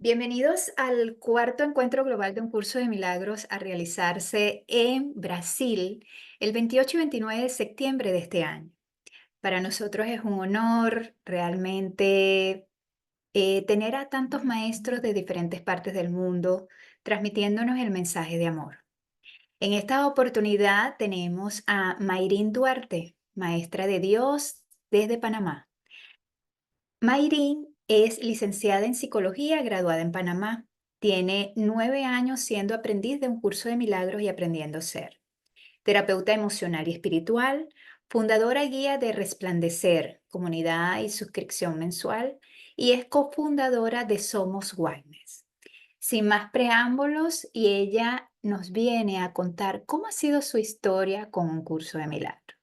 Bienvenidos al cuarto encuentro global de un curso de milagros a realizarse en Brasil el 28 y 29 de septiembre de este año. Para nosotros es un honor realmente tener a tantos maestros de diferentes partes del mundo transmitiéndonos el mensaje de amor. En esta oportunidad tenemos a Mayrin Duarte, maestra de Dios desde Panamá. Mayrin es licenciada en psicología, graduada en Panamá. Tiene 9 años siendo aprendiz de un curso de milagros y aprendiendo a ser. Terapeuta emocional y espiritual, fundadora y guía de Resplandecer, comunidad y suscripción mensual, y es cofundadora de Somos Wellness. Sin más preámbulos, y ella nos viene a contar cómo ha sido su historia con un curso de milagros.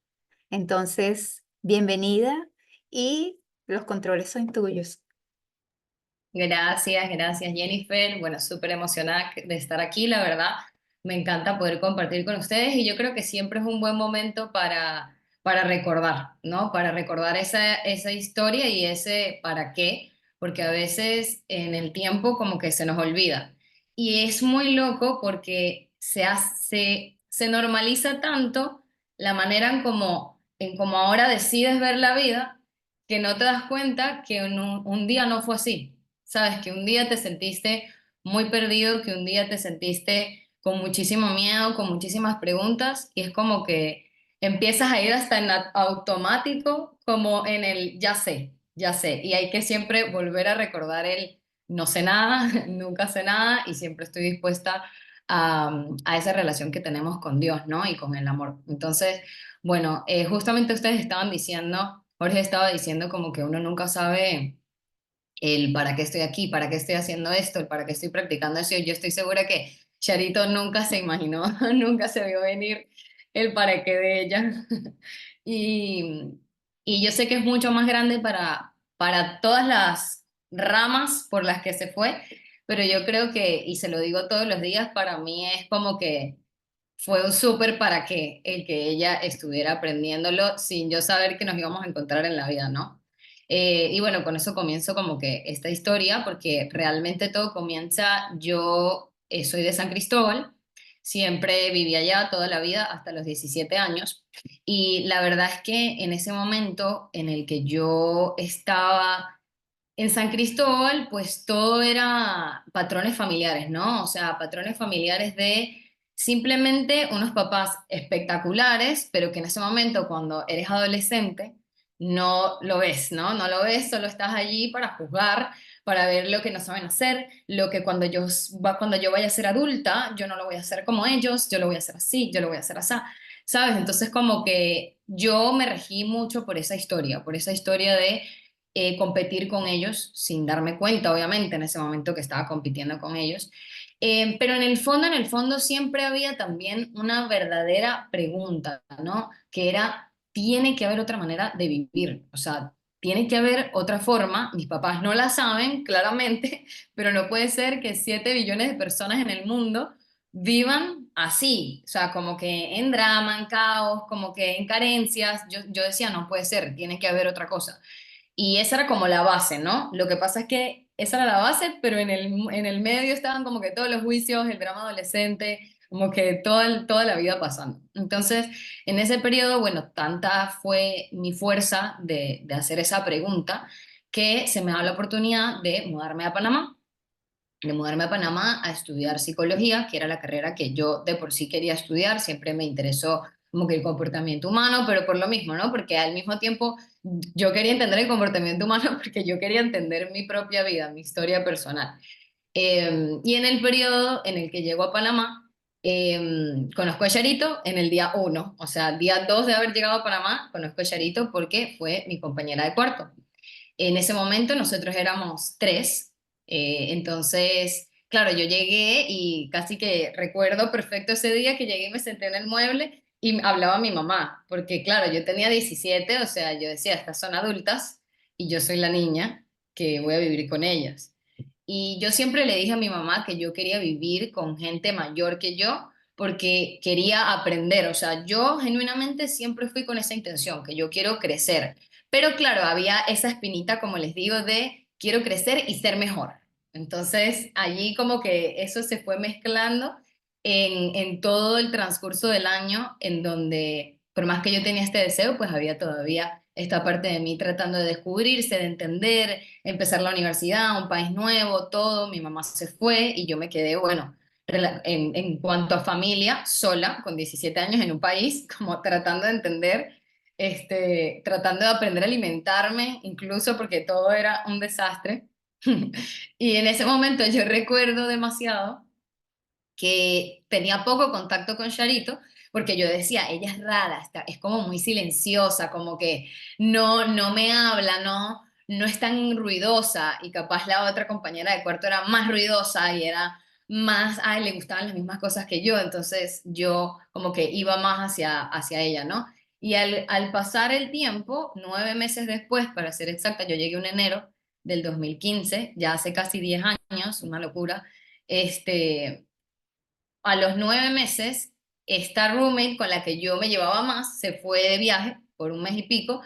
Entonces, bienvenida y los controles son tuyos. Gracias Jennifer. Bueno, súper emocionada de estar aquí, la verdad. Me encanta poder compartir con ustedes y yo creo que siempre es un buen momento para recordar, ¿no? Para recordar esa historia y ese para qué, porque a veces en el tiempo como que se nos olvida. Y es muy loco porque se normaliza tanto la manera en como ahora decides ver la vida que no te das cuenta que un día no fue así. Sabes que un día te sentiste muy perdido, que un día te sentiste con muchísimo miedo, con muchísimas preguntas, y es como que empiezas a ir hasta en automático, como en el ya sé, y hay que siempre volver a recordar el no sé nada, nunca sé nada, y siempre estoy dispuesta a esa relación que tenemos con Dios, ¿no? Y con el amor. Entonces, bueno, justamente ustedes estaban diciendo, Jorge estaba diciendo como que uno nunca sabe el para qué estoy aquí, para qué estoy haciendo esto, el para qué estoy practicando eso. Yo estoy segura que Charito nunca se imaginó, nunca se vio venir el para qué de ella. Y, y yo sé que es mucho más grande para todas las ramas por las que se fue, pero yo creo que, y se lo digo todos los días, para mí es como que fue un súper para qué el que ella estuviera aprendiéndolo sin yo saber que nos íbamos a encontrar en la vida, ¿no? Y bueno, con eso comienzo como que esta historia, porque realmente todo comienza, yo soy de San Cristóbal, siempre viví allá toda la vida hasta los 17 años, y la verdad es que en ese momento en el que yo estaba en San Cristóbal, pues todo era patrones familiares, ¿no? O sea, patrones familiares de simplemente unos papás espectaculares, pero que en ese momento, cuando eres adolescente, no lo ves, ¿no? No lo ves, solo estás allí para juzgar, para ver lo que no saben hacer, lo que cuando yo vaya a ser adulta, yo no lo voy a hacer como ellos, yo lo voy a hacer así, yo lo voy a hacer así, ¿sabes? Entonces como que yo me regí mucho por esa historia de competir con ellos sin darme cuenta, obviamente, en ese momento que estaba compitiendo con ellos. Pero en el fondo siempre había también una verdadera pregunta, ¿no? Que era, tiene que haber otra manera de vivir, o sea, tiene que haber otra forma, mis papás no la saben, claramente, pero no puede ser que 7 billones de personas en el mundo vivan así, o sea, como que en drama, en caos, como que en carencias. Yo decía, no puede ser, tiene que haber otra cosa. Y esa era como la base, ¿no? Lo que pasa es que esa era la base, pero en el medio estaban como que todos los juicios, el drama adolescente, como que toda la vida pasando. Entonces, en ese periodo, bueno, tanta fue mi fuerza de hacer esa pregunta que se me da la oportunidad de mudarme a Panamá a estudiar psicología, que era la carrera que yo de por sí quería estudiar. Siempre me interesó como que el comportamiento humano, pero por lo mismo, ¿no? Porque al mismo tiempo yo quería entender el comportamiento humano porque yo quería entender mi propia vida, mi historia personal. Y en el periodo en el que llego a Panamá, conozco a Charito en el día uno, o sea, día 2 de haber llegado a Panamá, conozco a Charito porque fue mi compañera de cuarto. En ese momento nosotros éramos tres, entonces, claro, yo llegué y casi que recuerdo perfecto ese día que llegué y me senté en el mueble y hablaba a mi mamá, porque claro, yo tenía 17, o sea, yo decía, estas son adultas y yo soy la niña que voy a vivir con ellas. Y yo siempre le dije a mi mamá que yo quería vivir con gente mayor que yo porque quería aprender, o sea, yo genuinamente siempre fui con esa intención, que yo quiero crecer. Pero claro, había esa espinita, como les digo, de quiero crecer y ser mejor. Entonces, allí como que eso se fue mezclando en todo el transcurso del año, en donde, por más que yo tenía este deseo, pues había todavía esta parte de mí tratando de descubrirse, de entender, empezar la universidad, un país nuevo, todo. Mi mamá se fue y yo me quedé, bueno, en cuanto a familia, sola, con 17 años en un país, como tratando de entender, tratando de aprender a alimentarme, incluso porque todo era un desastre. Y en ese momento yo recuerdo demasiado que tenía poco contacto con Charito, porque yo decía, ella es rara, es como muy silenciosa, como que no me habla, no es tan ruidosa, y capaz la otra compañera de cuarto era más ruidosa y era más, a él le gustaban las mismas cosas que yo, entonces yo como que iba más hacia ella, ¿no? Y al pasar el tiempo, 9 meses después, para ser exacta, yo llegué en enero del 2015, ya hace casi 10 años, una locura. A los 9 meses, esta roommate con la que yo me llevaba más se fue de viaje por un mes y pico,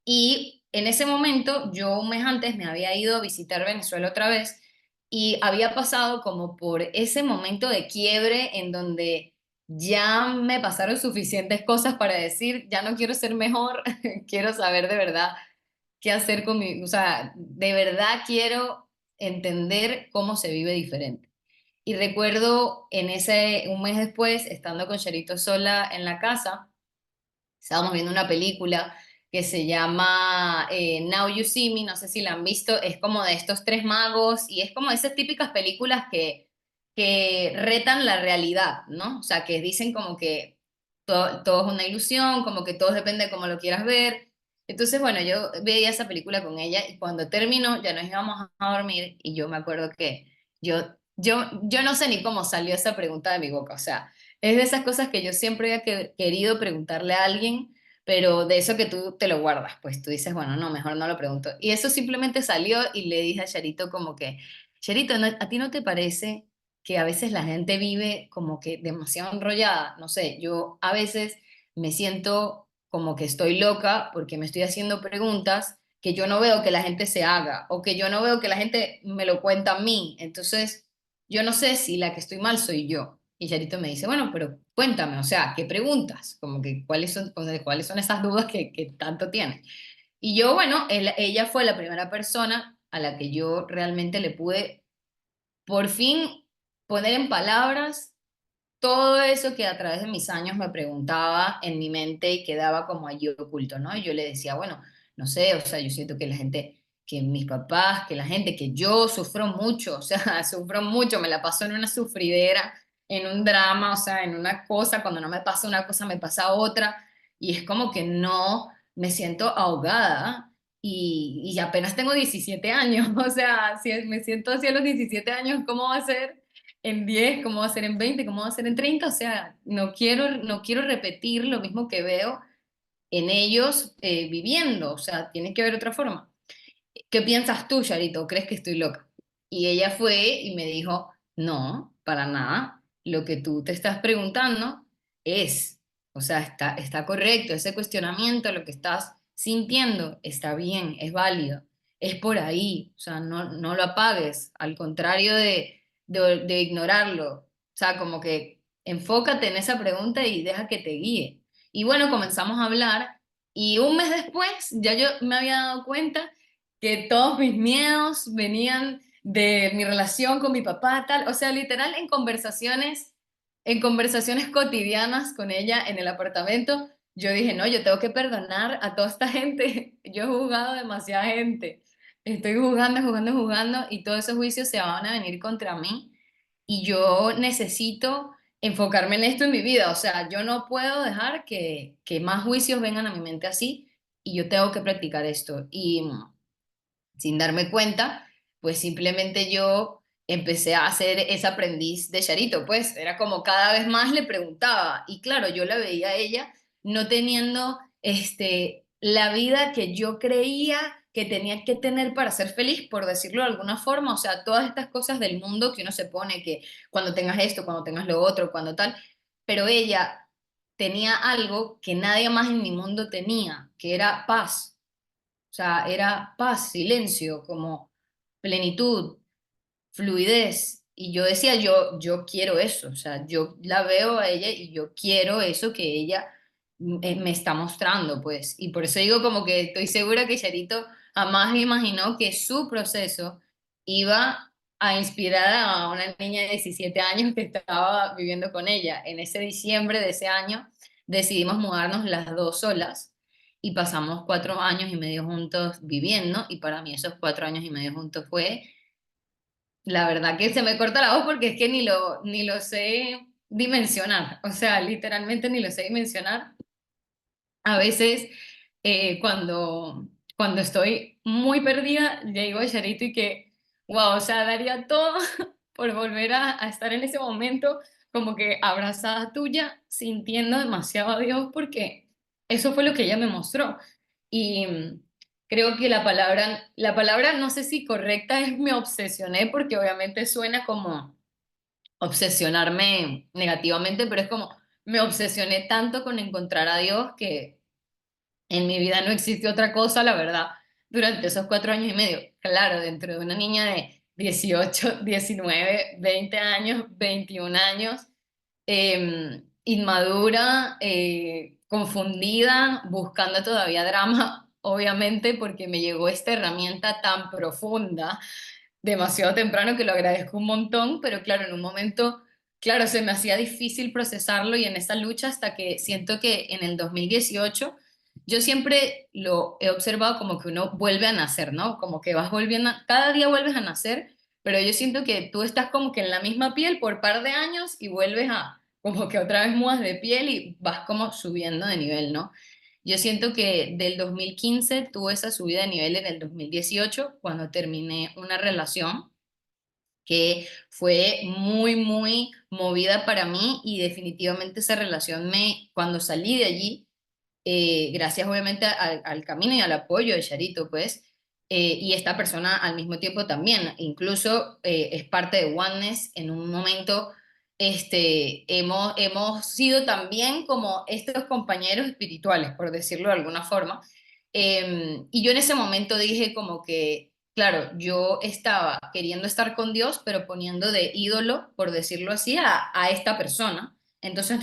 y en ese momento yo un mes antes me había ido a visitar Venezuela otra vez y había pasado como por ese momento de quiebre en donde ya me pasaron suficientes cosas para decir, ya no quiero ser mejor, quiero saber de verdad qué hacer con mi, o sea, de verdad quiero entender cómo se vive diferente. Y recuerdo un mes después, estando con Charito sola en la casa, estábamos viendo una película que se llama Now You See Me, no sé si la han visto, es como de estos tres magos y es como esas típicas películas que retan la realidad, ¿no? O sea, que dicen como que todo es una ilusión, como que todo depende de cómo lo quieras ver. Entonces, bueno, yo veía esa película con ella y cuando terminó ya nos íbamos a dormir y yo me acuerdo que yo no sé ni cómo salió esa pregunta de mi boca, o sea, es de esas cosas que yo siempre había querido preguntarle a alguien, pero de eso que tú te lo guardas, pues tú dices, bueno, no, mejor no lo pregunto. Y eso simplemente salió y le dije a Charito como que, Charito, ¿a ti no te parece que a veces la gente vive como que demasiado enrollada? No sé, yo a veces me siento como que estoy loca porque me estoy haciendo preguntas que yo no veo que la gente se haga o que yo no veo que la gente me lo cuenta a mí. Entonces, yo no sé si la que estoy mal soy yo. Y Charito me dice, bueno, pero cuéntame, o sea, ¿qué preguntas? Como que cuáles son esas dudas que tanto tienes. Y yo, bueno, ella fue la primera persona a la que yo realmente le pude por fin poner en palabras todo eso que a través de mis años me preguntaba en mi mente y quedaba como allí oculto, ¿no? Y yo le decía, bueno, no sé, o sea, yo siento que la gente, que mis papás, que la gente, que yo sufro mucho, o sea, sufro mucho, me la paso en una sufridera, en un drama, o sea, en una cosa, cuando no me pasa una cosa, me pasa otra, y es como que no, me siento ahogada. Y apenas tengo 17 años, o sea, si me siento así a los 17 años, ¿cómo va a ser en 10, cómo va a ser en 20, cómo va a ser en 30? O sea, no quiero repetir lo mismo que veo en ellos viviendo, o sea, tiene que haber otra forma. ¿Qué piensas tú, Charito? ¿Crees que estoy loca? Y ella fue y me dijo, no, para nada, lo que tú te estás preguntando es, o sea, está correcto, ese cuestionamiento, lo que estás sintiendo, está bien, es válido, es por ahí, o sea, no lo apagues, al contrario de ignorarlo, o sea, como que enfócate en esa pregunta y deja que te guíe. Y bueno, comenzamos a hablar y un mes después ya yo me había dado cuenta que todos mis miedos venían de mi relación con mi papá, tal, o sea, literal en conversaciones cotidianas con ella en el apartamento, yo dije, no, yo tengo que perdonar a toda esta gente, yo he juzgado a demasiada gente, estoy juzgando, juzgando, juzgando y todos esos juicios se van a venir contra mí y yo necesito enfocarme en esto en mi vida, o sea, yo no puedo dejar que más juicios vengan a mi mente así y yo tengo que practicar esto. Y sin darme cuenta, pues simplemente yo empecé a hacer ese aprendiz de Charito, pues era como cada vez más le preguntaba y claro, yo la veía a ella no teniendo la vida que yo creía que tenía que tener para ser feliz, por decirlo de alguna forma, o sea, todas estas cosas del mundo que uno se pone, que cuando tengas esto, cuando tengas lo otro, cuando tal, pero ella tenía algo que nadie más en mi mundo tenía, que era paz. O sea, era paz, silencio, como plenitud, fluidez. Y yo decía, yo quiero eso, o sea, yo la veo a ella y yo quiero eso que ella me está mostrando, pues. Y por eso digo como que estoy segura que Charito jamás imaginó que su proceso iba a inspirar a una niña de 17 años que estaba viviendo con ella. En ese diciembre de ese año decidimos mudarnos las dos solas y pasamos 4 años y medio juntos viviendo, y para mí esos 4 años y medio juntos fue, la verdad que se me corta la voz porque es que ni lo sé dimensionar, o sea, literalmente ni lo sé dimensionar. A veces cuando estoy muy perdida, le digo a Charito y que, wow, o sea, daría todo por volver a estar en ese momento como que abrazada tuya, sintiendo demasiado a Dios, porque eso fue lo que ella me mostró. Y creo que la palabra no sé si correcta es me obsesioné, porque obviamente suena como obsesionarme negativamente, pero es como me obsesioné tanto con encontrar a Dios que en mi vida no existe otra cosa, la verdad, durante esos 4 años y medio. Claro, dentro de una niña de 18, 19, 20 años, 21 años, inmadura, confundida, buscando todavía drama, obviamente, porque me llegó esta herramienta tan profunda demasiado temprano que lo agradezco un montón, pero claro, en un momento, claro, se me hacía difícil procesarlo y en esa lucha hasta que siento que en el 2018 yo siempre lo he observado como que uno vuelve a nacer, ¿no? Como que vas volviendo, cada día vuelves a nacer, pero yo siento que tú estás como que en la misma piel por par de años y vuelves a como que otra vez mudas de piel y vas como subiendo de nivel, ¿no? Yo siento que del 2015 tuve esa subida de nivel en el 2018 cuando terminé una relación que fue muy, muy movida para mí, y definitivamente esa relación cuando salí de allí, gracias obviamente al camino y al apoyo de Charito, pues, y esta persona al mismo tiempo también, incluso es parte de Oneness en un momento. Hemos sido también como estos compañeros espirituales, por decirlo de alguna forma. Y yo en ese momento dije como que, claro, yo estaba queriendo estar con Dios, pero poniendo de ídolo, por decirlo así, a esta persona. Entonces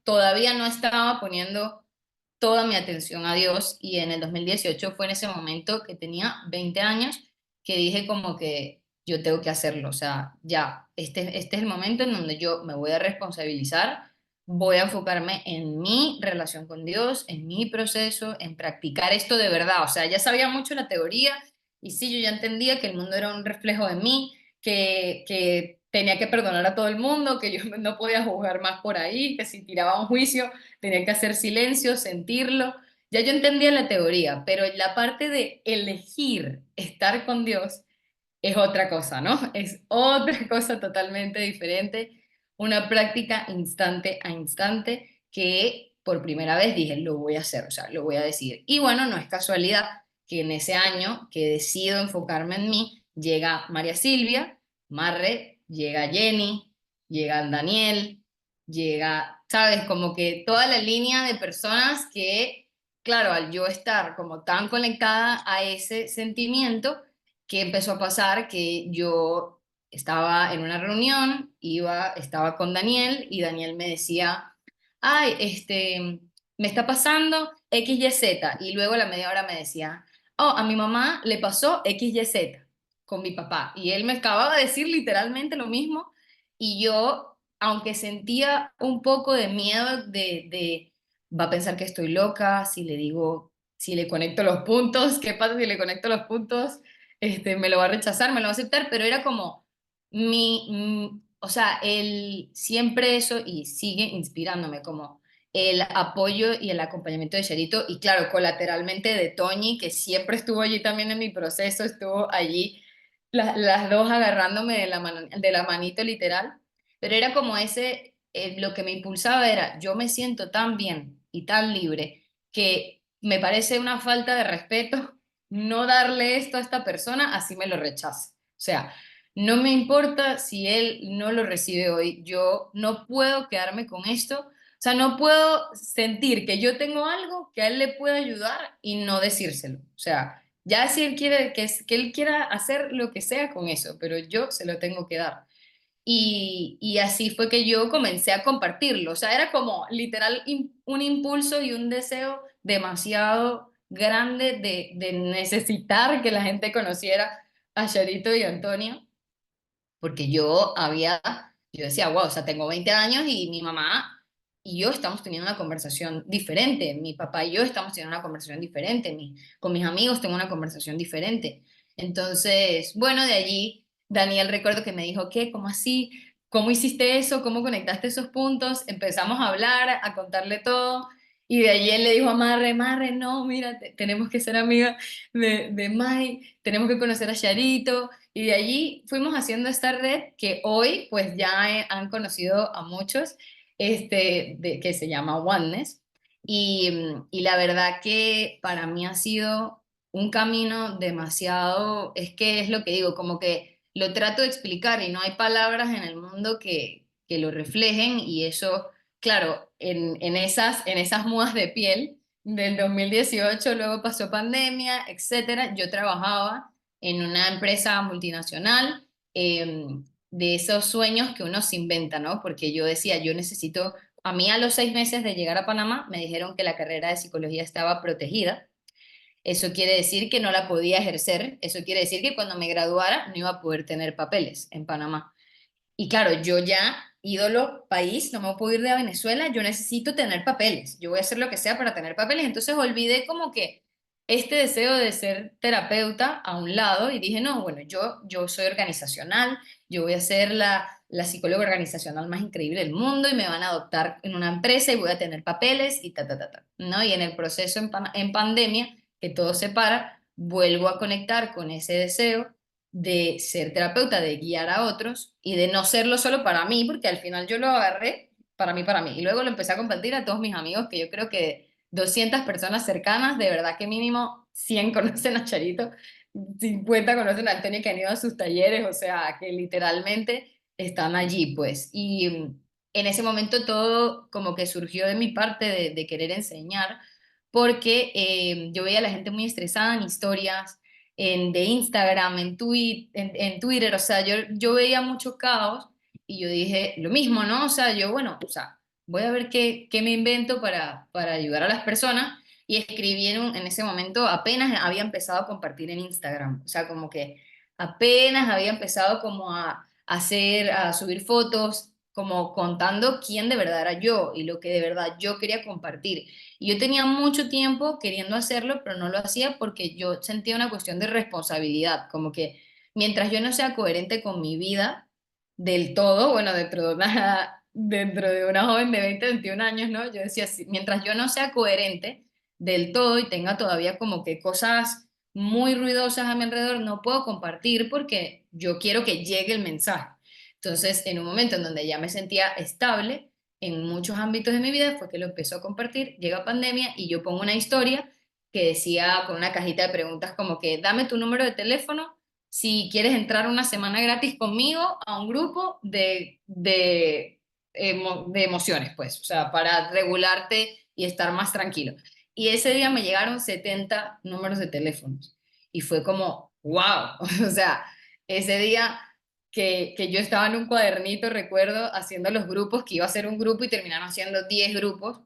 todavía no estaba poniendo toda mi atención a Dios, y en el 2018 fue en ese momento que tenía 20 años que dije como que yo tengo que hacerlo, o sea, ya, este es el momento en donde yo me voy a responsabilizar, voy a enfocarme en mi relación con Dios, en mi proceso, en practicar esto de verdad, o sea, ya sabía mucho la teoría y sí, yo ya entendía que el mundo era un reflejo de mí, que tenía que perdonar a todo el mundo, que yo no podía juzgar más por ahí, que si tiraba un juicio tenía que hacer silencio, sentirlo. Ya yo entendía la teoría, pero la parte de elegir estar con Dios es otra cosa, ¿no? Es otra cosa totalmente diferente, una práctica instante a instante que por primera vez dije, lo voy a hacer, o sea, lo voy a decir. Y bueno, no es casualidad que en ese año que decido enfocarme en mí, llega María Silvia, Marre, llega Jenny, llega Daniel, llega, sabes, como que toda la línea de personas que, claro, al yo estar como tan conectada a ese sentimiento, que empezó a pasar que yo estaba en una reunión, estaba con Daniel y Daniel me decía, ay, me está pasando X, Y, Z, y luego a la media hora me decía, oh, a mi mamá le pasó X, Y, Z con mi papá, y él me acababa de decir literalmente lo mismo, y yo, aunque sentía un poco de miedo va a pensar que estoy loca, si le digo, si le conecto los puntos, ¿qué pasa si le conecto los puntos? Me lo va a rechazar, me lo va a aceptar, pero era como o sea, él siempre eso, y sigue inspirándome como el apoyo y el acompañamiento de Charito, y claro, colateralmente de Toñi, que siempre estuvo allí también en mi proceso, estuvo allí las dos agarrándome de la manito literal, pero era como lo que me impulsaba era, yo me siento tan bien y tan libre que me parece una falta de respeto no darle esto a esta persona, así me lo rechaza. O sea, no me importa si él no lo recibe hoy, yo no puedo quedarme con esto, o sea, no puedo sentir que yo tengo algo que a él le pueda ayudar y no decírselo. O sea, Ya si él quiere que él quiera hacer lo que sea con eso, pero yo se lo tengo que dar. Y así fue que yo comencé a compartirlo. O sea, era como literal un impulso y un deseo demasiado grande de necesitar que la gente conociera a Charito y Antonio, porque yo decía, wow, o sea, tengo 20 años y mi mamá y yo estamos teniendo una conversación diferente, mi papá y yo estamos teniendo una conversación diferente, con mis amigos tengo una conversación diferente. Entonces, bueno, de allí Daniel recuerdo que me dijo, ¿qué? ¿Cómo así? ¿Cómo hiciste eso? ¿Cómo conectaste esos puntos? Empezamos a hablar, a contarle todo. Y de allí él le dijo a Marre, Marre, no, mira, tenemos que ser amigas de Mai, tenemos que conocer a Charito. Y de allí fuimos haciendo esta red que hoy pues ya han conocido a muchos, que se llama Oneness. Y la verdad que para mí ha sido un camino demasiado, es que es lo que digo, como que lo trato de explicar y no hay palabras en el mundo que lo reflejen y eso, claro, en esas mudas de piel del 2018 luego pasó pandemia, etcétera, yo trabajaba en una empresa multinacional, de esos sueños que uno se inventa, ¿no? Porque yo decía, yo necesito, a mí a los 6 meses de llegar a Panamá me dijeron que la carrera de psicología estaba protegida. Eso quiere decir que no la podía ejercer, eso quiere decir que cuando me graduara no iba a poder tener papeles en Panamá. Y claro, yo ya, ídolo, país, no me puedo ir de Venezuela, yo necesito tener papeles, yo voy a hacer lo que sea para tener papeles. Entonces olvidé como que este deseo de ser terapeuta a un lado y dije, no, bueno, yo soy organizacional, yo voy a ser la psicóloga organizacional más increíble del mundo y me van a adoptar en una empresa y voy a tener papeles y ta, ta, ta, ta, ¿no? Y en el proceso en pandemia, que todo se para, vuelvo a conectar con ese deseo de ser terapeuta, de guiar a otros y de no serlo solo para mí, porque al final yo lo agarré para mí. Y luego lo empecé a compartir a todos mis amigos, que yo creo que 200 personas cercanas, de verdad que mínimo 100 conocen a Charito, 50 conocen a Antonio que han ido a sus talleres, o sea, que literalmente están allí, pues. Y en ese momento todo como que surgió de mi parte de querer enseñar, porque yo veía a la gente muy estresada en historias de Instagram, en Twitter, o sea, yo veía mucho caos y yo dije lo mismo, ¿no? O sea, yo, bueno, o sea, voy a ver qué me invento para ayudar a las personas y escribí en ese momento, apenas había empezado a compartir en Instagram, o sea, como que apenas había empezado como a subir fotos, como contando quién de verdad era yo y lo que de verdad yo quería compartir. Y yo tenía mucho tiempo queriendo hacerlo, pero no lo hacía porque yo sentía una cuestión de responsabilidad, como que mientras yo no sea coherente con mi vida del todo, bueno, dentro de una joven de 20 21 años, ¿no? Yo decía, mientras yo no sea coherente del todo y tenga todavía como que cosas muy ruidosas a mi alrededor, no puedo compartir porque yo quiero que llegue el mensaje. Entonces, en un momento en donde ya me sentía estable, en muchos ámbitos de mi vida fue que lo empezó a compartir, llega pandemia y yo pongo una historia que decía con una cajita de preguntas como que dame tu número de teléfono si quieres entrar una semana gratis conmigo a un grupo de emociones, pues, o sea, para regularte y estar más tranquilo. Y ese día me llegaron 70 números de teléfonos y fue como, wow, o sea, ese día que yo estaba en un cuadernito, recuerdo, haciendo los grupos, que iba a ser un grupo y terminaron haciendo 10 grupos.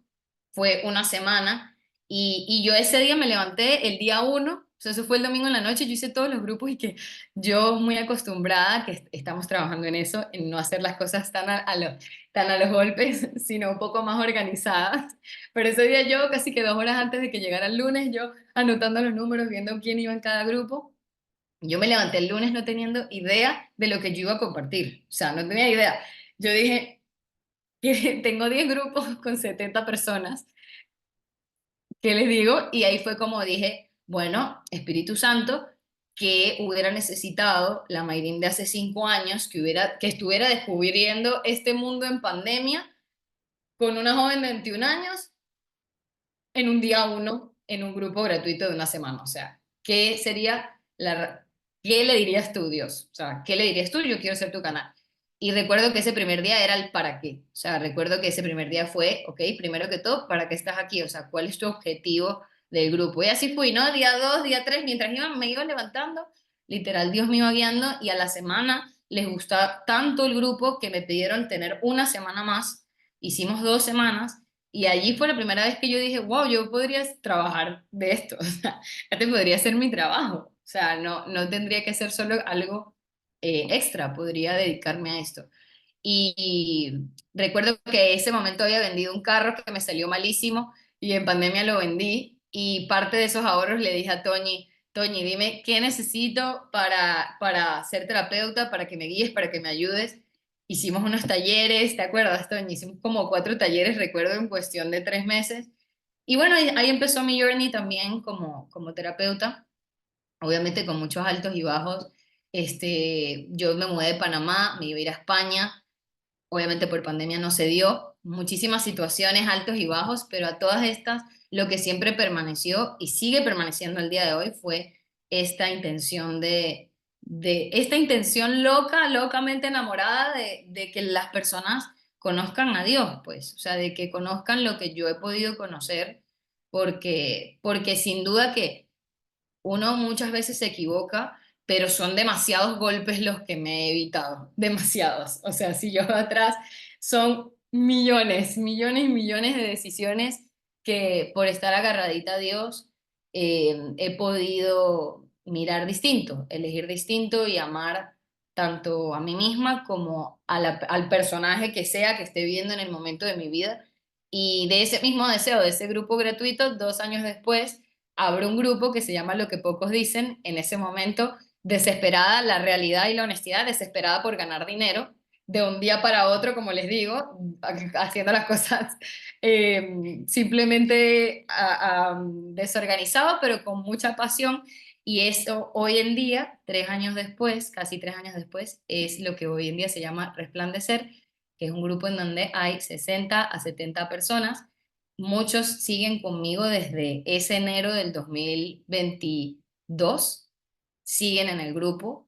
Fue una semana y yo ese día me levanté el día 1, o sea, eso fue el domingo en la noche, yo hice todos los grupos y que yo muy acostumbrada, que estamos trabajando en eso, en no hacer las cosas tan a los golpes, sino un poco más organizadas. Pero ese día yo, casi que 2 horas antes de que llegara el lunes, yo anotando los números, viendo quién iba en cada grupo. Yo me levanté el lunes no teniendo idea de lo que yo iba a compartir. O sea, no tenía idea. Yo dije que tengo 10 grupos con 70 personas. ¿Qué les digo? Y ahí fue como dije, bueno, Espíritu Santo, que hubiera necesitado la Mayrin de hace 5 años, que estuviera descubriendo este mundo en pandemia con una joven de 21 años en un día uno, en un grupo gratuito de una semana. O sea, ¿qué sería qué le dirías tú, Dios? O sea, ¿qué le dirías tú? Yo quiero ser tu canal. Y recuerdo que ese primer día era el para qué. O sea, recuerdo que ese primer día fue, ok, primero que todo, ¿para qué estás aquí? O sea, ¿cuál es tu objetivo del grupo. Y así fui, ¿no? Día 2, día 3, mientras me iba levantando, literal, Dios me iba guiando y a la semana les gustaba tanto el grupo que me pidieron tener una semana más. Hicimos 2 semanas y allí fue la primera vez que yo dije, wow, yo podría trabajar de esto, o sea, este podría ser mi trabajo, o sea, no tendría que ser solo algo extra, podría dedicarme a esto. Y recuerdo que ese momento había vendido un carro que me salió malísimo y en pandemia lo vendí y parte de esos ahorros le dije a Toñi, Toñi, dime qué necesito para ser terapeuta, para que me guíes, para que me ayudes. Hicimos unos talleres, ¿te acuerdas, Toñi? Hicimos como 4 talleres, recuerdo, en cuestión de 3 meses. Y bueno, ahí empezó mi journey también como terapeuta, obviamente con muchos altos y bajos. Yo me mudé de Panamá, me iba a ir a España. Obviamente por pandemia no se dio, muchísimas situaciones altos y bajos, pero a todas estas lo que siempre permaneció y sigue permaneciendo al día de hoy fue esta intención de esta intención loca, locamente enamorada de que las personas conozcan a Dios, pues, o sea, de que conozcan lo que yo he podido conocer, porque sin duda que uno muchas veces se equivoca, pero son demasiados golpes los que me he evitado, demasiados. O sea, si yo veo atrás, son millones, millones y millones de decisiones que por estar agarradita a Dios he podido mirar distinto, elegir distinto y amar tanto a mí misma como al personaje que sea que esté viendo en el momento de mi vida. Y de ese mismo deseo, de ese grupo gratuito, 2 años después abro un grupo que se llama Lo que pocos dicen, en ese momento desesperada, la realidad y la honestidad, desesperada por ganar dinero, de un día para otro, como les digo, haciendo las cosas simplemente desorganizado, pero con mucha pasión. Y eso hoy en día, 3 años después, casi 3 años después, es lo que hoy en día se llama Resplandecer, que es un grupo en donde hay 60 a 70 personas. Muchos siguen conmigo desde ese enero del 2022, siguen en el grupo,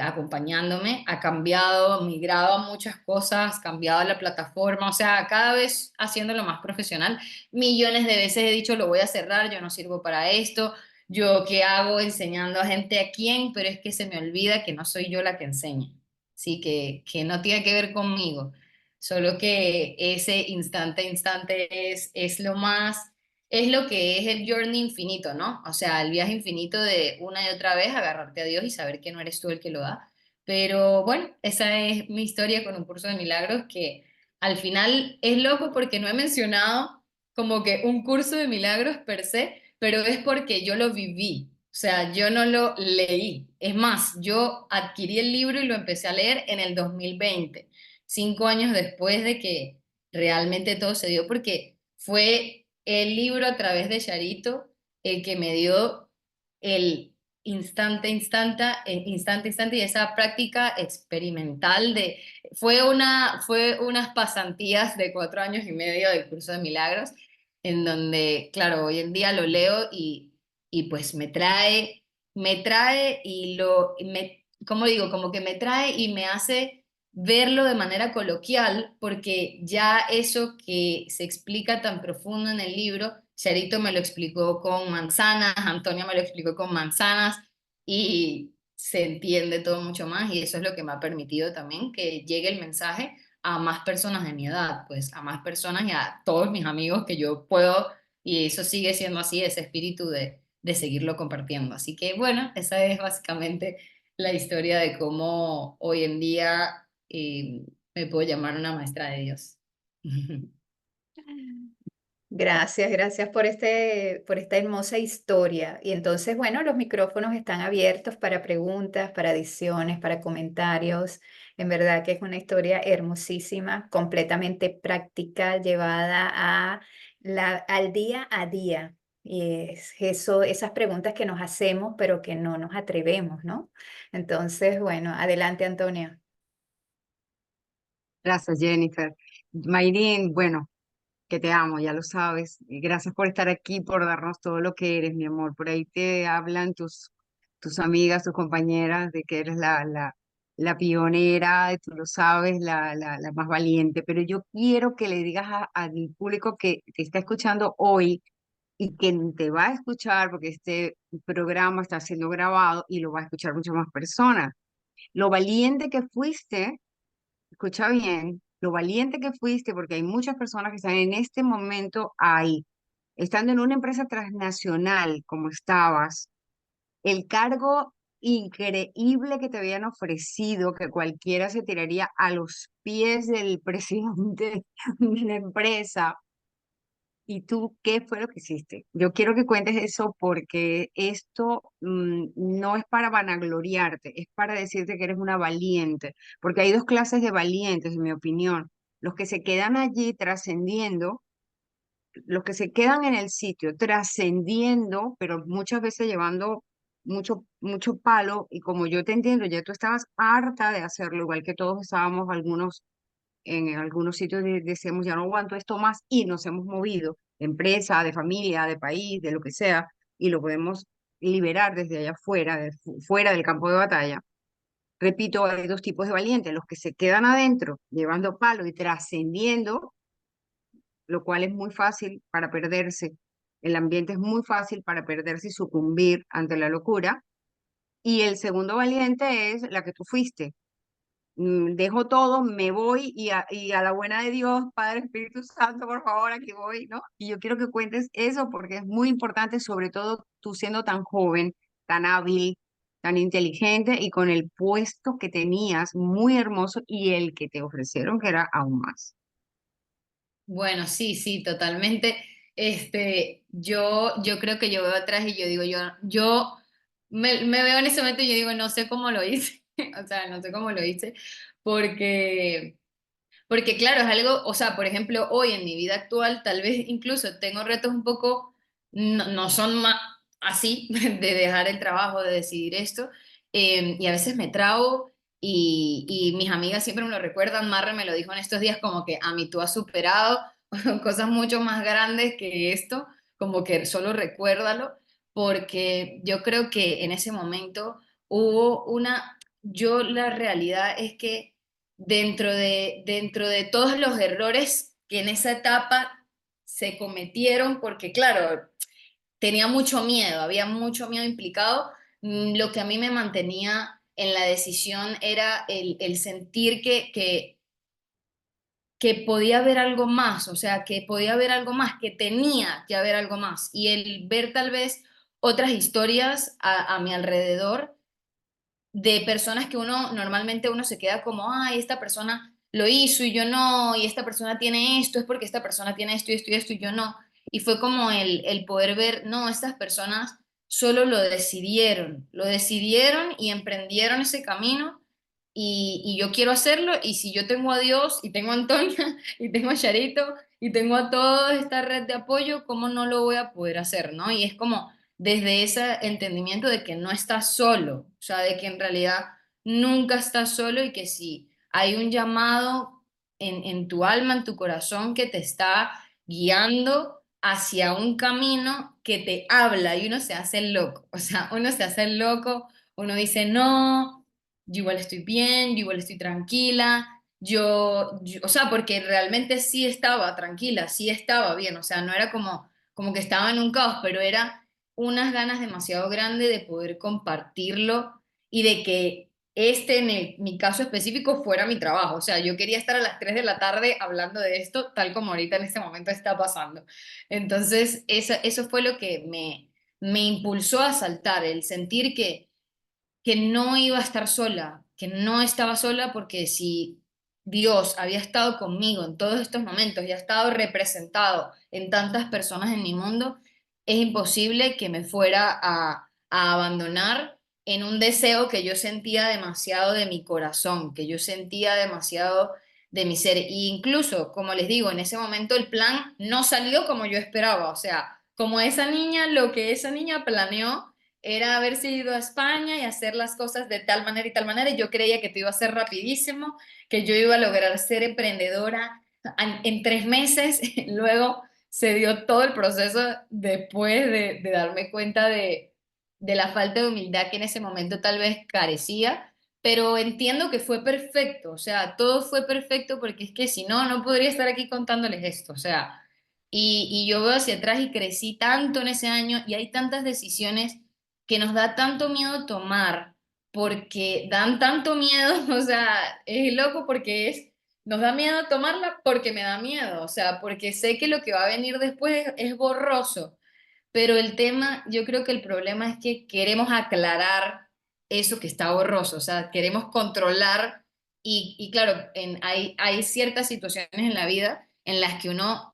acompañándome. Ha cambiado, migrado a muchas cosas, cambiado la plataforma, o sea, cada vez haciéndolo más profesional. Millones de veces he dicho, lo voy a cerrar, yo no sirvo para esto, yo qué hago enseñando a gente a quién, pero es que se me olvida que no soy yo la que enseña, sí, que no tiene que ver conmigo. Solo que ese instante a instante es lo más, es lo que es el journey infinito, ¿no? O sea, el viaje infinito de una y otra vez agarrarte a Dios y saber que no eres tú el que lo da. Pero bueno, esa es mi historia con un curso de milagros que al final es loco porque no he mencionado como que un curso de milagros per se, pero es porque yo lo viví. O sea, yo no lo leí. Es más, yo adquirí el libro y lo empecé a leer en el 2020, 5 años después de que realmente todo se dio, porque fue el libro a través de Charito el que me dio el instante y esa práctica experimental fue unas pasantías de 4 años y medio del curso de milagros, en donde, claro, hoy en día lo leo y pues me trae como digo, como que me trae y me hace verlo de manera coloquial, porque ya eso que se explica tan profundo en el libro, Charito me lo explicó con manzanas, Antonia me lo explicó con manzanas y se entiende todo mucho más y eso es lo que me ha permitido también que llegue el mensaje a más personas de mi edad, pues a más personas y a todos mis amigos que yo puedo, y eso sigue siendo así, ese espíritu de seguirlo compartiendo. Así que bueno, esa es básicamente la historia de cómo hoy en día me puedo llamar una maestra de Dios. Gracias, gracias por por esta hermosa historia. Y entonces, bueno, los micrófonos están abiertos para preguntas, para adiciones, para comentarios. En verdad que es una historia hermosísima, completamente práctica, llevada al día a día. Y es eso, esas preguntas que nos hacemos, pero que no nos atrevemos, ¿no? Entonces, bueno, adelante, Antonia. Gracias, Jennifer. Mayrin, bueno, que te amo, ya lo sabes. Y gracias por estar aquí, por darnos todo lo que eres, mi amor. Por ahí te hablan tus amigas, tus compañeras, de que eres la pionera, tú lo sabes, la más valiente. Pero yo quiero que le digas al público que te está escuchando hoy y quien te va a escuchar, porque este programa está siendo grabado y lo va a escuchar muchas más personas. Lo valiente que fuiste, escucha bien, lo valiente que fuiste, porque hay muchas personas que están en este momento ahí, estando en una empresa transnacional como estabas, el cargo increíble que te habían ofrecido, que cualquiera se tiraría a los pies del presidente de la empresa. ¿Y tú qué fue lo que hiciste? Yo quiero que cuentes eso porque esto no es para vanagloriarte, es para decirte que eres una valiente, porque hay dos clases de valientes, en mi opinión. Los que se quedan allí trascendiendo, los que se quedan en el sitio trascendiendo, pero muchas veces llevando mucho palo, y como yo te entiendo, ya tú estabas harta de hacerlo, igual que todos estábamos algunos en algunos sitios decimos, ya no aguanto esto más y nos hemos movido de empresa, de familia, de país, de lo que sea, y lo podemos liberar desde allá afuera, fuera del campo de batalla. Repito, hay dos tipos de valientes, los que se quedan adentro llevando palo y trascendiendo, lo cual es muy fácil para perderse. El ambiente es muy fácil para perderse y sucumbir ante la locura. Y el segundo valiente es la que tú fuiste, dejo todo, me voy y a la buena de Dios, Padre Espíritu Santo, por favor, aquí voy, ¿no? Y yo quiero que cuentes eso porque es muy importante, sobre todo tú siendo tan joven, tan hábil, tan inteligente y con el puesto que tenías muy hermoso y el que te ofrecieron que era aún más. Bueno, sí, sí, totalmente. Yo creo que yo veo atrás y yo digo, yo me veo en ese momento y yo digo, no sé cómo lo hice, o sea, no sé cómo lo hice, porque porque claro, es algo, o sea, por ejemplo, hoy en mi vida actual, tal vez incluso tengo retos un poco, no son así, de dejar el trabajo, de decidir esto, y a veces me trago y mis amigas siempre me lo recuerdan, Marre me lo dijo en estos días, como que a mí tú has superado cosas mucho más grandes que esto, como que solo recuérdalo, porque yo creo que en ese momento hubo yo la realidad es que dentro de todos los errores que en esa etapa se cometieron, porque claro, tenía mucho miedo, había mucho miedo implicado, lo que a mí me mantenía en la decisión era el sentir que podía haber algo más, o sea, que podía haber algo más, que tenía que haber algo más, y el ver tal vez otras historias a mi alrededor de personas que normalmente uno se queda como, ay, esta persona lo hizo y yo no, y esta persona tiene esto, es porque esta persona tiene esto y esto y esto y yo no. Y fue como el poder ver, no, estas personas solo lo decidieron y emprendieron ese camino y yo quiero hacerlo y si yo tengo a Dios y tengo a Antonia y tengo a Charito y tengo a toda esta red de apoyo, ¿cómo no lo voy a poder hacer, no? Y es como desde ese entendimiento de que no estás solo, o sea, de que en realidad nunca estás solo y que si hay un llamado en tu alma, en tu corazón que te está guiando hacia un camino que te habla y uno se hace el loco, o sea, uno se hace el loco, uno dice, no, yo igual estoy bien, yo igual estoy tranquila. O sea, porque realmente sí estaba tranquila, sí estaba bien, o sea, no era como que estaba en un caos, pero era unas ganas demasiado grandes de poder compartirlo y de que en mi caso específico fuera mi trabajo. O sea, yo quería estar a las 3 de la tarde hablando de esto, tal como ahorita en este momento está pasando. Entonces, eso fue lo que me impulsó a saltar, el sentir que no iba a estar sola, que no estaba sola porque si Dios había estado conmigo en todos estos momentos y ha estado representado en tantas personas en mi mundo, es imposible que me fuera a abandonar en un deseo que yo sentía demasiado de mi corazón, que yo sentía demasiado de mi ser. Y incluso, como les digo, en ese momento el plan no salió como yo esperaba, o sea, como esa niña, lo que esa niña planeó era haberse ido a España y hacer las cosas de tal manera y tal manera. Y yo creía que te iba a ser rapidísimo, que yo iba a lograr ser emprendedora en 3 meses. Luego se dio todo el proceso después de darme cuenta de la falta de humildad que en ese momento tal vez carecía. Pero entiendo que fue perfecto, o sea, todo fue perfecto porque es que si no, no podría estar aquí contándoles esto, o sea, Y yo veo hacia atrás y crecí tanto en ese año y hay tantas decisiones que nos da tanto miedo tomar porque dan tanto miedo, o sea, es loco porque nos da miedo tomarla porque me da miedo, o sea, porque sé que lo que va a venir después es borroso. Pero el tema, yo creo que el problema es que queremos aclarar eso que está borroso, o sea, queremos controlar y claro, hay ciertas situaciones en la vida en las que uno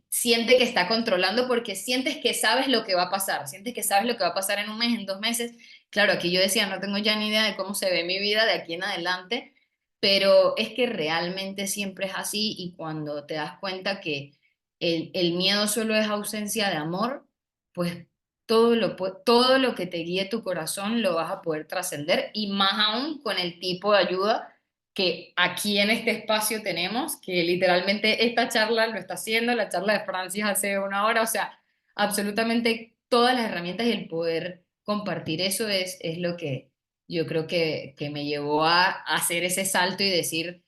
siente que está controlando porque sientes que sabes lo que va a pasar, sientes que sabes lo que va a pasar en un mes, en 2 meses. Claro, aquí yo decía, no tengo ya ni idea de cómo se ve mi vida de aquí en adelante, pero es que realmente siempre es así y cuando te das cuenta que el miedo solo es ausencia de amor, pues todo lo que te guíe tu corazón lo vas a poder trascender y más aún con el tipo de ayuda que aquí en este espacio tenemos, que literalmente esta charla lo está haciendo, la charla de Francis hace 1 hora, o sea, absolutamente todas las herramientas y el poder compartir eso es lo que yo creo que me llevó a hacer ese salto y decir,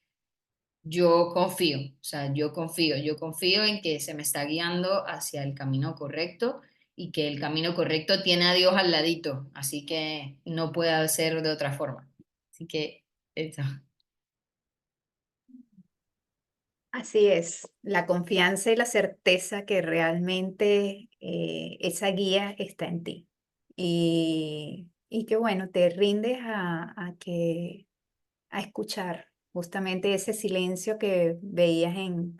yo confío, o sea, yo confío en que se me está guiando hacia el camino correcto y que el camino correcto tiene a Dios al ladito, así que no puede ser de otra forma. Así que eso. Así es, la confianza y la certeza que realmente esa guía está en ti. Y que bueno, te rindes a escuchar justamente ese silencio que veías en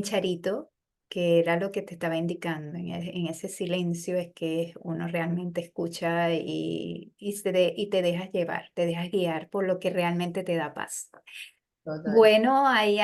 Charito, que era lo que te estaba indicando. En ese silencio es que uno realmente escucha y te dejas llevar, te dejas guiar por lo que realmente te da paz. Total. Bueno, hay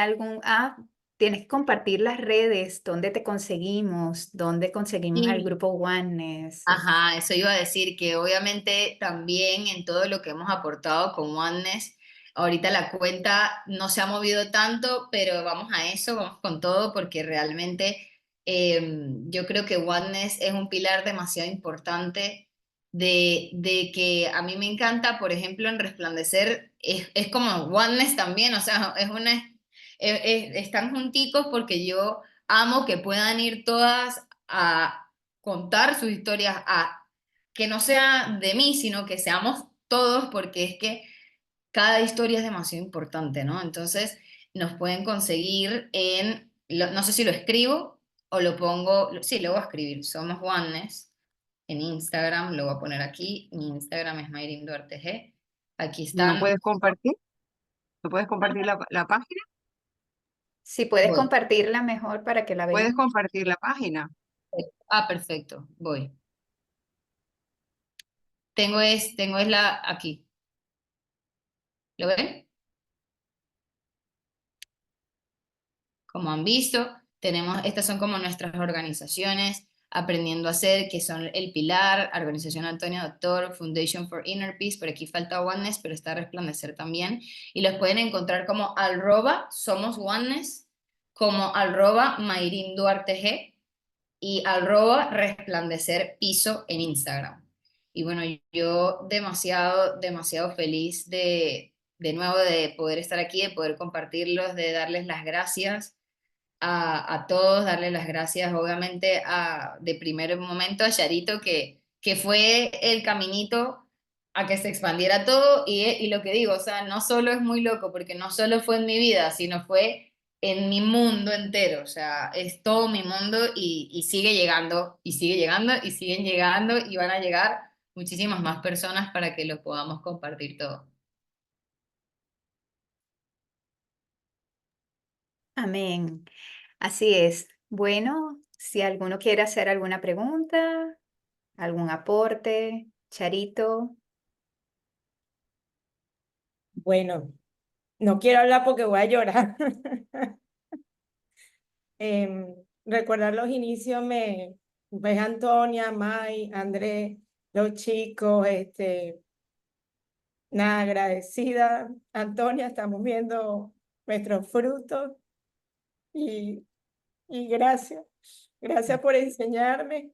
tienes que compartir las redes, dónde te conseguimos, dónde conseguimos al Y, grupo Oneness. ajá, eso iba a decir que obviamente también en todo lo que hemos aportado con Oneness, ahorita la cuenta no se ha movido tanto, pero vamos a eso, vamos con todo, porque realmente yo creo que Oneness es un pilar demasiado importante de que a mí me encanta, por ejemplo, en Resplandecer, es como Oneness también, o sea, están junticos porque yo amo que puedan ir todas a contar sus historias, a que no sea de mí, sino que seamos todos, porque es que cada historia es demasiado importante, ¿no? Entonces, nos pueden conseguir no sé si lo escribo o lo pongo, sí, lo voy a escribir, somos Oneness en Instagram, lo voy a poner aquí, mi Instagram es Mayrin Duarte G. Aquí ¿No están, puedes compartir? ¿No puedes compartir la página? Si puedes voy. compartirla mejor para que la Puedes vean. compartir la página. Ah, perfecto, voy. Tengo es la aquí. ¿Lo ven? Como han visto, estas son como nuestras organizaciones, Aprendiendo a Ser, que son el Pilar, Organización Antonio Doctor, Foundation for Inner Peace, por aquí falta Oneness, pero está Resplandecer también, y los pueden encontrar como @somos Oneness, como @Mayrin Duarte G, y @resplandecer piso en Instagram. Y bueno, yo demasiado, demasiado feliz de nuevo de poder estar aquí, de poder compartirlos, de darles las gracias a todos, darle las gracias obviamente de primer momento a Charito, que fue el caminito a que se expandiera todo y lo que digo, o sea, no solo es muy loco, porque no solo fue en mi vida, sino fue en mi mundo entero, o sea, es todo mi mundo y sigue llegando, y sigue llegando, y siguen llegando, y van a llegar muchísimas más personas para que lo podamos compartir todo. Amén. Así es. Bueno, si alguno quiere hacer alguna pregunta, algún aporte, Charito. Bueno, no quiero hablar porque voy a llorar. Em, Recordar los inicios ves Antonia, May, Andrés, los chicos, nada, agradecida. Antonia, estamos viendo nuestros frutos y, y gracias. Gracias por enseñarme,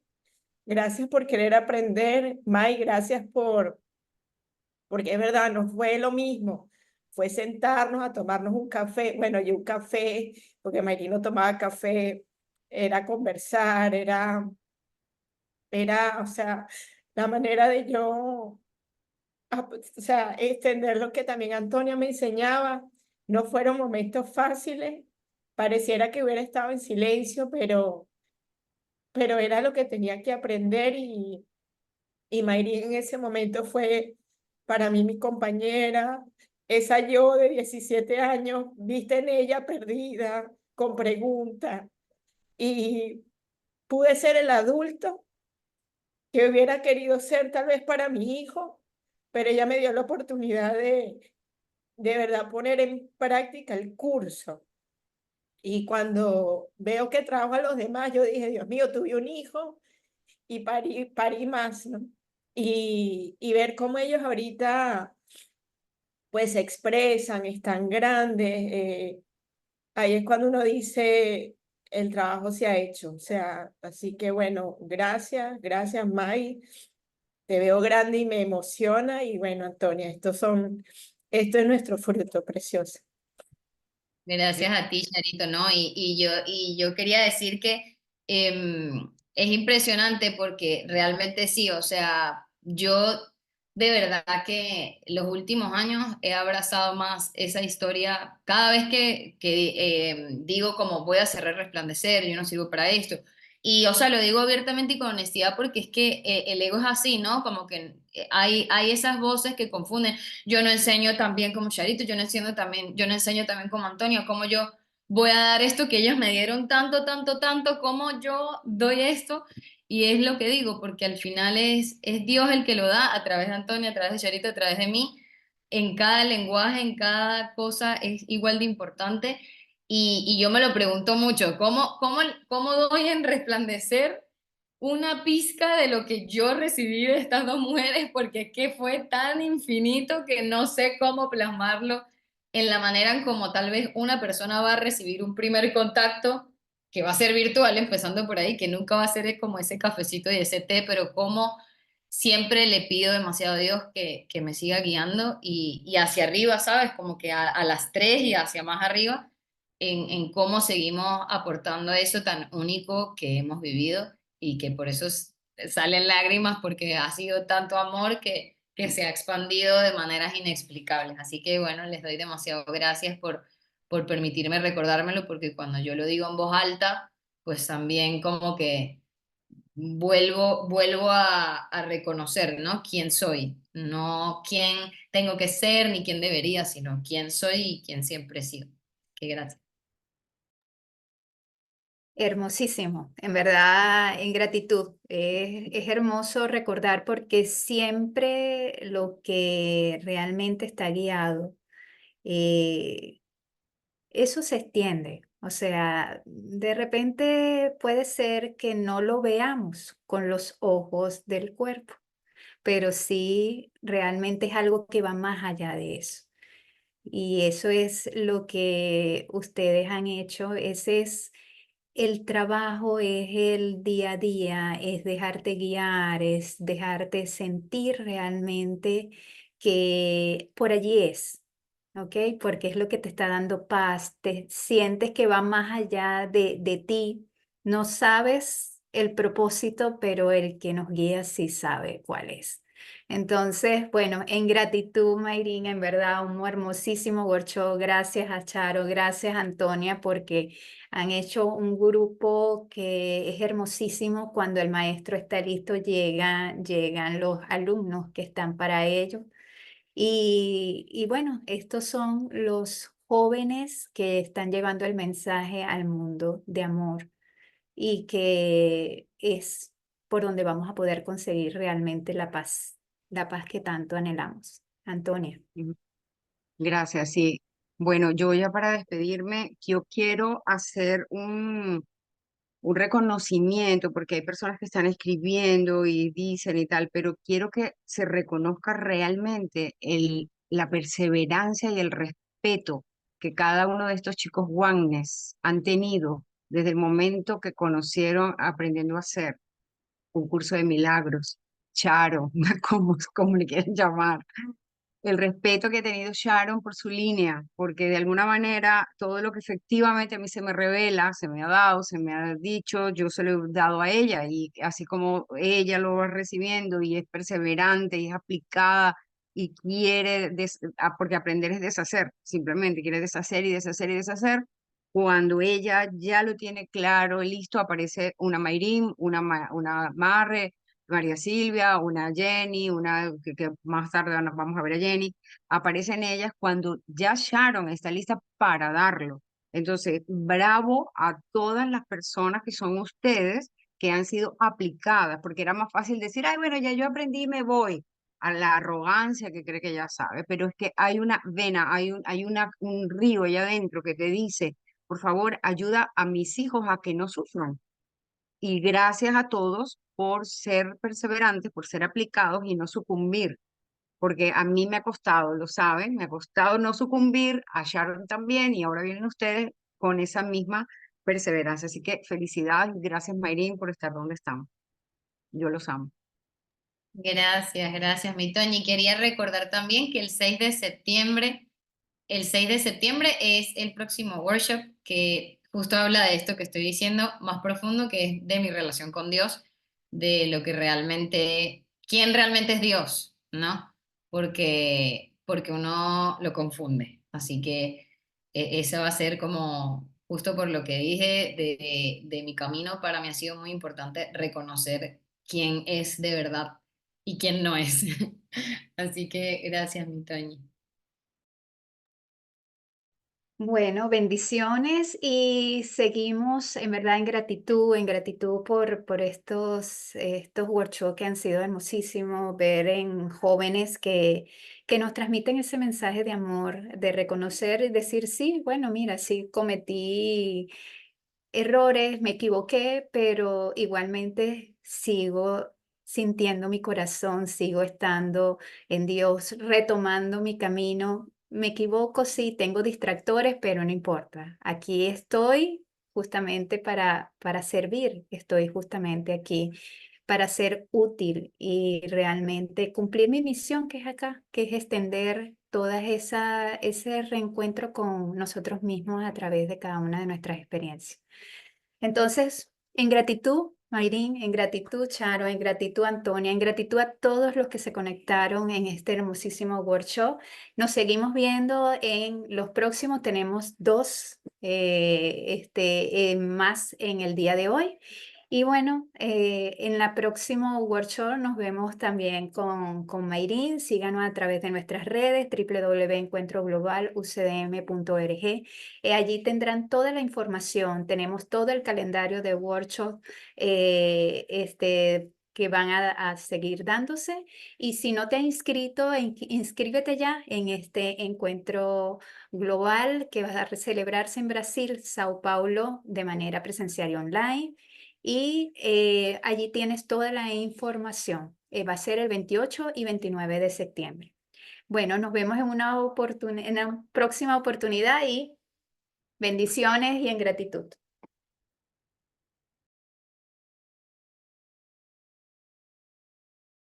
gracias por querer aprender. May, gracias porque es verdad, no fue lo mismo. Fue sentarnos a tomarnos un café, bueno, yo un café, porque Mayri no tomaba café era conversar, o sea, la manera de yo, o sea, extender lo que también Antonia me enseñaba. No fueron momentos fáciles, pareciera que hubiera estado en silencio, pero era lo que tenía que aprender y Mayri en ese momento fue para mí mi compañera, esa yo de 17 años, viste en ella perdida, con preguntas, y pude ser el adulto que hubiera querido ser tal vez para mi hijo, pero ella me dio la oportunidad de verdad poner en práctica el curso. Y cuando veo que trabajo a los demás, yo dije, Dios mío, tuve un hijo y parí más, ¿no? Y ver cómo ellos ahorita pues se expresan, están grandes, ahí es cuando uno dice, el trabajo se ha hecho. O sea, así que bueno, gracias May, te veo grande y me emociona. Y bueno, Antonia, esto es nuestro fruto precioso. Gracias a ti, Charito, ¿no? Y yo quería decir que es impresionante porque realmente sí, o sea, yo de verdad que los últimos años he abrazado más esa historia. Cada vez que digo como voy a cerrar resplandecer, yo no sirvo para esto. Y, o sea, lo digo abiertamente y con honestidad porque es que el ego es así, ¿no? Como que hay esas voces que confunden. Yo no enseño tan bien como Charito, yo no enseño también como Antonio, como yo voy a dar esto que ellos me dieron tanto, tanto, tanto, como yo doy esto. Y es lo que digo, porque al final es Dios el que lo da a través de Antonio, a través de Charito, a través de mí. En cada lenguaje, en cada cosa es igual de importante. Y yo me lo pregunto mucho, ¿cómo doy en resplandecer una pizca de lo que yo recibí de estas dos mujeres? Porque es que fue tan infinito que no sé cómo plasmarlo en la manera en como tal vez una persona va a recibir un primer contacto que va a ser virtual, empezando por ahí, que nunca va a ser como ese cafecito y ese té, pero como siempre le pido demasiado a Dios que me siga guiando y hacia arriba, ¿sabes? Como que a las tres y hacia más arriba, en cómo seguimos aportando a eso tan único que hemos vivido y que por eso salen lágrimas porque ha sido tanto amor que se ha expandido de maneras inexplicables. Así que bueno, les doy demasiado gracias por permitirme recordármelo porque cuando yo lo digo en voz alta, pues también como que vuelvo a reconocer, ¿no? Quién soy, no quién tengo que ser ni quién debería, sino quién soy y quién siempre he sido. Qué gracias. Hermosísimo, en verdad, en gratitud. Es hermoso recordar porque siempre lo que realmente está guiado, eh, eso se extiende. O sea, de repente puede ser que no lo veamos con los ojos del cuerpo, pero sí realmente es algo que va más allá de eso. Y eso es lo que ustedes han hecho. Ese es el trabajo, es el día a día, es dejarte guiar, es dejarte sentir realmente que por allí es, ¿ok? Porque es lo que te está dando paz, te sientes que va más allá de ti, no sabes el propósito, pero el que nos guía sí sabe cuál es. Entonces, bueno, en gratitud, Mayrin, en verdad, un hermosísimo workshop. Gracias a Charo, gracias Antonia, porque han hecho un grupo que es hermosísimo. Cuando el maestro está listo, llegan los alumnos que están para ello. Y bueno, estos son los jóvenes que están llevando el mensaje al mundo de amor y que es por donde vamos a poder conseguir realmente la paz que tanto anhelamos. Antonia. Gracias, sí. Bueno, yo ya para despedirme, yo quiero hacer un reconocimiento, porque hay personas que están escribiendo y dicen y tal, pero quiero que se reconozca realmente la perseverancia y el respeto que cada uno de estos chicos guanes han tenido desde el momento que conocieron Aprendiendo a Hacer, un curso de milagros, Charo, como le quieran llamar. el respeto que ha tenido Sharon por su línea, porque de alguna manera todo lo que efectivamente a mí se me revela, se me ha dado, se me ha dicho, yo se lo he dado a ella y así como ella lo va recibiendo y es perseverante y es aplicada y quiere, porque aprender es deshacer, simplemente quiere deshacer y deshacer y deshacer. Cuando ella ya lo tiene claro, listo, aparece una Mayrin, una Marre, María Silvia, una Jenny, que más tarde vamos a ver a Jenny, aparecen ellas cuando ya Sharon está lista para darlo. Entonces, bravo a todas las personas que son ustedes que han sido aplicadas, porque era más fácil decir, ay, bueno, ya yo aprendí y me voy, a la arrogancia que cree que ya sabe, pero es que hay una vena, un río allá adentro que te dice, por favor, ayuda a mis hijos a que no sufran. Y gracias a todos por ser perseverantes, por ser aplicados y no sucumbir, porque a mí me ha costado, lo saben, me ha costado no sucumbir, a Sharon también, y ahora vienen ustedes con esa misma perseverancia. Así que felicidades y gracias, Mayrin, por estar donde estamos. Yo los amo. Gracias, mi Toñi. Quería recordar también que el 6 de septiembre es el próximo workshop que justo habla de esto que estoy diciendo, más profundo, que es de mi relación con Dios, de lo que realmente, quién realmente es Dios, ¿no? Porque uno lo confunde. Así que eso va a ser como, justo por lo que dije de mi camino, para mí ha sido muy importante reconocer quién es de verdad y quién no es. Así que gracias, mi Toñi. Bueno, bendiciones y seguimos en verdad en gratitud por estos workshops que han sido hermosísimos, ver en jóvenes que nos transmiten ese mensaje de amor, de reconocer y decir, sí, bueno, mira, sí, cometí errores, me equivoqué, pero igualmente sigo sintiendo mi corazón, sigo estando en Dios, retomando mi camino. Me equivoco, sí, tengo distractores, pero no importa. Aquí estoy justamente para servir, estoy justamente aquí para ser útil y realmente cumplir mi misión que es acá, que es extender ese reencuentro con nosotros mismos a través de cada una de nuestras experiencias. Entonces, en gratitud, Mayrin, en gratitud, Charo, en gratitud, Antonia, en gratitud a todos los que se conectaron en este hermosísimo workshop. Nos seguimos viendo en los próximos, tenemos dos más en el día de hoy. Y bueno, en la próximo workshop nos vemos también con Mayrin. Síganos a través de nuestras redes www.encuentroglobalucdm.org. Allí tendrán toda la información. Tenemos todo el calendario de workshop que van a seguir dándose. Y si no te has inscrito, inscríbete ya en este encuentro global que va a celebrarse en Brasil, Sao Paulo, de manera presencial y online. Y allí tienes toda la información. Va a ser el 28 y 29 de septiembre. Bueno, nos vemos en una próxima oportunidad y bendiciones y en gratitud.